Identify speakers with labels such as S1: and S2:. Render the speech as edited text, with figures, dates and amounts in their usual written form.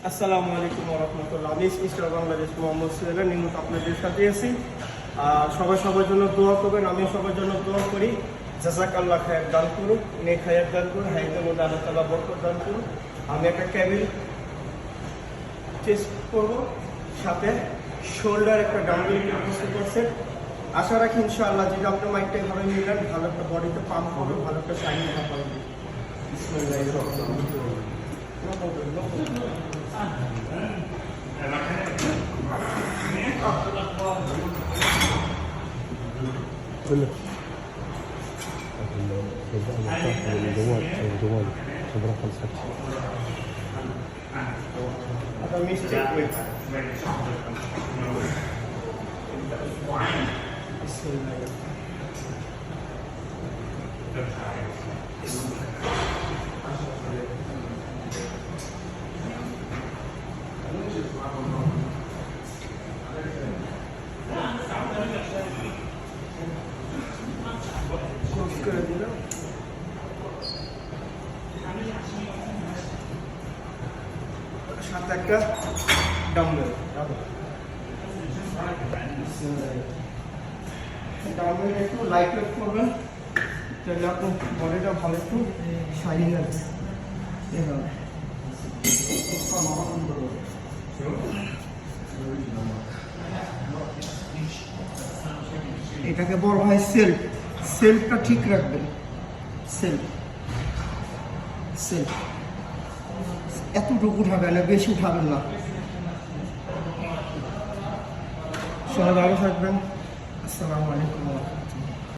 S1: আসসালামু আলাইকুম ওয়া রাহমাতুল্লাহ। আমি মিস্টার বাংলাদেশ মোহাম্মদ সোহেল নিয়মিত আপনাদের সাথে আছি। সবাই সবার জন্য দোয়া করবেন, আমি সবার জন্য দোয়া করি। জাযাকাল্লাহ খায়ের দান করুন, নেক হায়াত দান করুন, হায়াতের মধ্যে আল্লাহ তাআলা বরকত দান করুন। আমি একটা ক্যাবিল চেস্ট করবো, সাথে শোল্ডার একটা ডাম্বেল প্রস্তুত করছেন। আশা রাখি ইনশাআল্লাহ যদি আপনার মাইকটা ভালো নিলেন, ভালো একটা বডিতে পাম্প হবে, ভালো একটা শাইনিং হবে। বিসমিল্লাহির রহমানির রহিম। Ada mistake with সাথে একটা ডাম্বেল একটু লাইট ওয়েট করবেন, তাহলে আপনার বডিটা ভালো একটু শাইনিং আছে। এটাকে বড় হয় সেলফ। সেলফটা ঠিক রাখবেন। সেলফ এতটুকু উঠাবেন না, বেশি উঠাবেন না। সবাই ভালো থাকবেন। আসসালামু আলাইকুম।